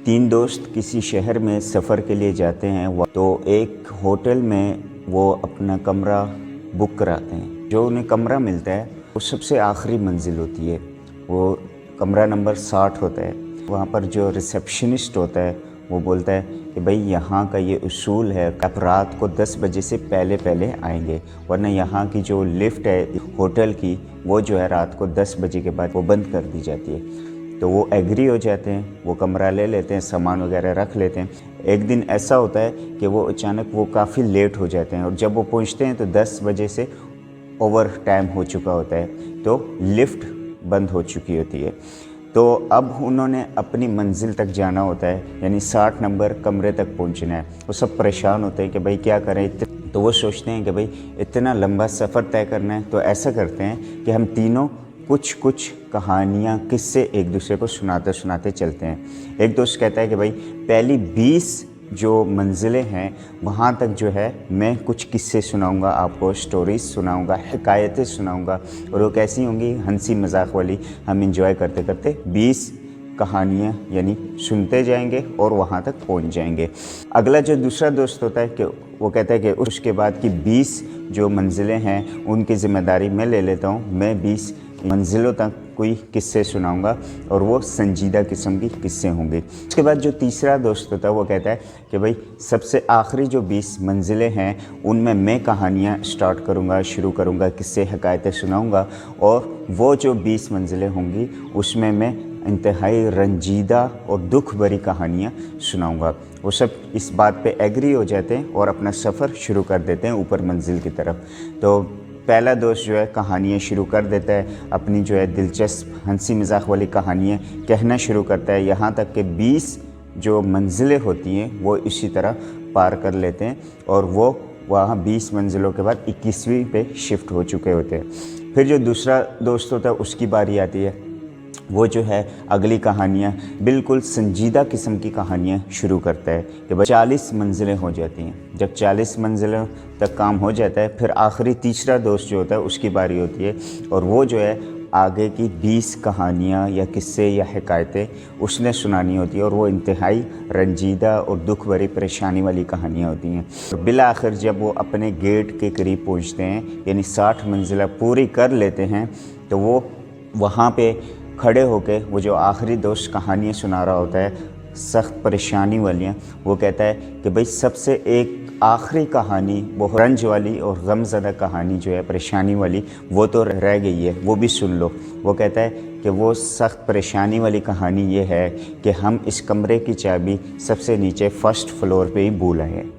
تین دوست کسی شہر میں سفر کے لیے جاتے ہیں تو ایک ہوٹل میں وہ اپنا کمرہ بک کراتے ہیں۔ جو انہیں کمرہ ملتا ہے وہ سب سے آخری منزل ہوتی ہے، وہ کمرہ نمبر 60 ہوتا ہے۔ وہاں پر جو ریسیپشنسٹ ہوتا ہے وہ بولتا ہے کہ بھئی یہاں کا یہ اصول ہے، آپ رات کو 10 بجے سے پہلے آئیں گے، ورنہ یہاں کی جو لفٹ ہے ہوٹل کی وہ جو ہے رات کو 10 بجے کے بعد وہ بند کر دی جاتی ہے۔ تو وہ ایگری ہو جاتے ہیں، وہ کمرہ لے لیتے ہیں، سامان وغیرہ رکھ لیتے ہیں۔ ایک دن ایسا ہوتا ہے کہ وہ اچانک وہ کافی لیٹ ہو جاتے ہیں، اور جب وہ پہنچتے ہیں تو 10 بجے سے اوور ٹائم ہو چکا ہوتا ہے، تو لفٹ بند ہو چکی ہوتی ہے۔ تو اب انہوں نے اپنی منزل تک جانا ہوتا ہے، یعنی 60 نمبر کمرے تک پہنچنا ہے۔ وہ سب پریشان ہوتے ہیں کہ بھئی کیا کریں، تو وہ سوچتے ہیں کہ بھئی اتنا لمبا سفر طے کرنا ہے، تو ایسا کرتے ہیں کہ ہم تینوں کچھ کہانیاں قصے ایک دوسرے کو سناتے چلتے ہیں۔ ایک دوست کہتا ہے کہ بھئی پہلی 20 جو منزلیں ہیں وہاں تک جو ہے میں کچھ قصے سناؤں گا، آپ کو سٹوریز سناؤں گا، حکایتیں سناؤں گا، اور وہ کیسی ہوں گی، ہنسی مذاق والی۔ ہم انجوائے کرتے 20 کہانیاں یعنی سنتے جائیں گے اور وہاں تک پہنچ جائیں گے۔ اگلا جو دوسرا دوست ہوتا ہے کہ وہ کہتا ہے کہ اس کے بعد کی 20 جو منزلیں ہیں ان کی ذمہ داری میں لے لیتا ہوں، میں 20 منزلوں تک کوئی قصے سناؤں گا، اور وہ سنجیدہ قسم کی قصے ہوں گے۔ اس کے بعد جو تیسرا دوست ہوتا ہے وہ کہتا ہے کہ بھئی سب سے آخری جو 20 منزلیں ہیں ان میں کہانیاں سٹارٹ کروں گا، شروع کروں گا، قصے حکایتیں سناؤں گا، اور وہ جو 20 منزلیں ہوں گی اس میں انتہائی رنجیدہ اور دکھ بھری کہانیاں سناؤں گا۔ وہ سب اس بات پہ ایگری ہو جاتے ہیں اور اپنا سفر شروع کر دیتے ہیں اوپر منزل کی طرف۔ تو پہلا دوست جو ہے کہانیاں شروع کر دیتا ہے، اپنی جو ہے دلچسپ ہنسی مذاق والی کہانیاں کہنا شروع کرتا ہے، یہاں تک کہ 20 جو منزلیں ہوتی ہیں وہ اسی طرح پار کر لیتے ہیں، اور وہ وہاں 20 منزلوں کے بعد 21ویں پہ شفٹ ہو چکے ہوتے ہیں۔ پھر جو دوسرا دوست ہوتا ہے اس کی باری آتی ہے، وہ جو ہے اگلی کہانیاں بالکل سنجیدہ قسم کی کہانیاں شروع کرتا ہے کہ 40 منزلیں ہو جاتی ہیں۔ جب 40 منزلوں تک کام ہو جاتا ہے پھر آخری تیسرا دوست جو ہوتا ہے اس کی باری ہوتی ہے، اور وہ جو ہے آگے کی 20 کہانیاں یا قصے یا حکایتیں اس نے سنانی ہوتی ہیں، اور وہ انتہائی رنجیدہ اور دکھ بھری پریشانی والی کہانیاں ہوتی ہیں۔ اور بالآخر جب وہ اپنے گیٹ کے قریب پہنچتے ہیں، یعنی 60 منزلہ پوری کر لیتے ہیں، تو وہ وہاں پہ کھڑے ہو کے وہ جو آخری دوست کہانیاں سنا رہا ہوتا ہے سخت پریشانی والیاں، وہ کہتا ہے کہ بھئی سب سے ایک آخری کہانی، وہ رنج والی اور غم زدہ کہانی جو ہے پریشانی والی، وہ تو رہ گئی ہے، وہ بھی سن لو۔ وہ کہتا ہے کہ وہ سخت پریشانی والی کہانی یہ ہے کہ ہم اس کمرے کی چابی سب سے نیچے فرسٹ فلور پہ ہی بھول آئے ہیں۔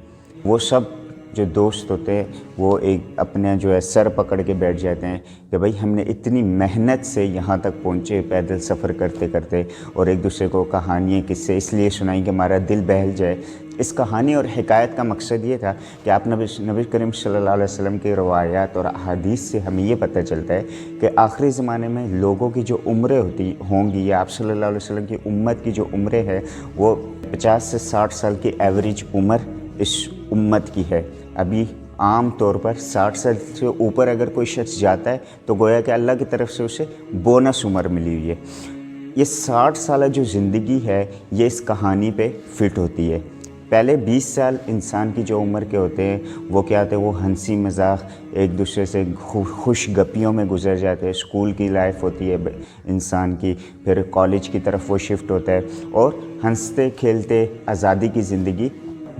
وہ سب جو دوست ہوتے ہیں وہ ایک اپنا جو ہے سر پکڑ کے بیٹھ جاتے ہیں کہ بھئی ہم نے اتنی محنت سے یہاں تک پہنچے، پیدل سفر کرتے کرتے، اور ایک دوسرے کو کہانیاں قصے اس لیے سنائیں کہ ہمارا دل بہل جائے۔ اس کہانی اور حکایت کا مقصد یہ تھا کہ آپ نبی کریم صلی اللہ علیہ وسلم کی روایات اور احادیث سے ہمیں یہ پتہ چلتا ہے کہ آخری زمانے میں لوگوں کی جو عمریں ہوں گی، یا آپ صلی اللہ علیہ وسلم کی امت کی جو عمریں ہیں وہ 50 سے 60 سال کی ایوریج عمر اس امت کی ہے۔ ابھی عام طور پر 60 سال سے اوپر اگر کوئی شخص جاتا ہے تو گویا کہ اللہ کی طرف سے اسے بونس عمر ملی ہوئی ہے۔ یہ 60 سالہ جو زندگی ہے یہ اس کہانی پہ فٹ ہوتی ہے۔ پہلے 20 سال انسان کی جو عمر کے ہوتے ہیں وہ کیا ہوتے ہیں، وہ ہنسی مذاق ایک دوسرے سے خوش گپیوں میں گزر جاتے ہیں۔ اسکول کی لائف ہوتی ہے انسان کی، پھر کالج کی طرف وہ شفٹ ہوتا ہے اور ہنستے کھیلتے آزادی کی زندگی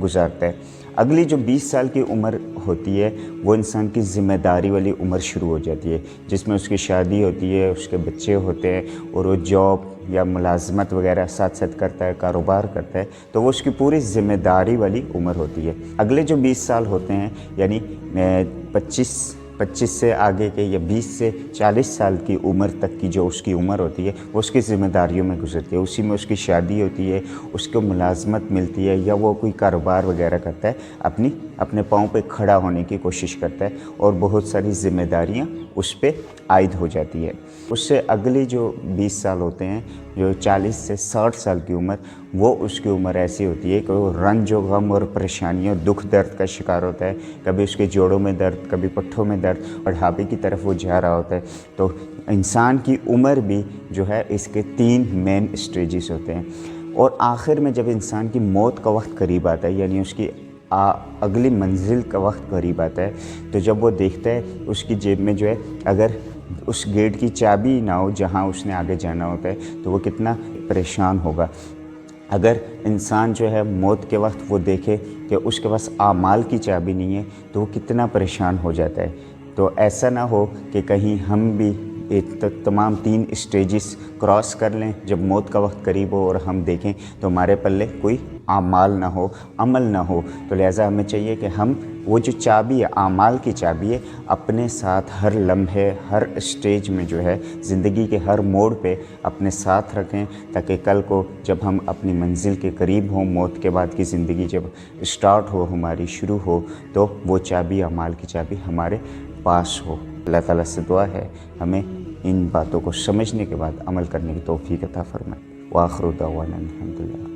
گزارتا ہے۔ اگلی جو 20 سال کی عمر ہوتی ہے وہ انسان کی ذمہ داری والی عمر شروع ہو جاتی ہے، جس میں اس کی شادی ہوتی ہے، اس کے بچے ہوتے ہیں، اور وہ جاب یا ملازمت وغیرہ ساتھ کرتا ہے، کاروبار کرتا ہے، تو وہ اس کی پوری ذمہ داری والی عمر ہوتی ہے۔ اگلے جو 20 سال ہوتے ہیں، یعنی 25 سے آگے کے یا 20 سے 40 سال کی عمر تک کی جو اس کی عمر ہوتی ہے وہ اس کی ذمہ داریوں میں گزرتی ہے۔ اسی میں اس کی شادی ہوتی ہے، اس کو ملازمت ملتی ہے، یا وہ کوئی کاروبار وغیرہ کرتا ہے، اپنے پاؤں پہ کھڑا ہونے کی کوشش کرتا ہے، اور بہت ساری ذمہ داریاں اس پہ عائد ہو جاتی ہے۔ اس سے اگلی جو 20 سال ہوتے ہیں، جو 40 سے 60 سال کی عمر، وہ اس کی عمر ایسی ہوتی ہے کہ وہ رنج و غم اور پریشانیوں، دکھ درد کا شکار ہوتا ہے۔ کبھی اس کے جوڑوں میں درد، کبھی پٹھوں میں درد، بڑھاپے کی طرف وہ جا رہا ہوتا ہے۔ تو انسان کی عمر بھی جو ہے اس کے 3 مین اسٹیجز ہوتے ہیں۔ اور آخر میں جب انسان کی موت کا وقت قریب آتا ہے، یعنی اس کی اگلی منزل کا وقت قریب آتا ہے، تو جب وہ دیکھتا ہے اس کی جیب میں جو ہے اگر اس گیٹ کی چابی نہ ہو جہاں اس نے آگے جانا ہوتا ہے تو وہ کتنا پریشان ہوگا۔ اگر انسان جو ہے موت کے وقت وہ دیکھے کہ اس کے پاس اعمال کی چابی نہیں ہے تو وہ کتنا پریشان ہو جاتا ہے۔ تو ایسا نہ ہو کہ کہیں ہم بھی تمام 3 اسٹیجز کراس کر لیں جب موت کا وقت قریب ہو اور ہم دیکھیں تو ہمارے پلے کوئی اعمال نہ ہو، عمل نہ ہو۔ تو لہٰذا ہمیں چاہیے کہ ہم وہ جو چابی ہے، اعمال کی چابی ہے، اپنے ساتھ ہر لمحے، ہر اسٹیج میں جو ہے زندگی کے ہر موڑ پہ اپنے ساتھ رکھیں، تاکہ کل کو جب ہم اپنی منزل کے قریب ہوں، موت کے بعد کی زندگی جب اسٹارٹ ہو، ہماری شروع ہو، تو وہ چابی، اعمال کی چابی ہمارے پاس ہو۔ اللہ تعالیٰ سے دعا ہے ہمیں ان باتوں کو سمجھنے کے بعد عمل کرنے کی توفیق عطا فرمائے۔ وآخر دعوانا الحمدللہ۔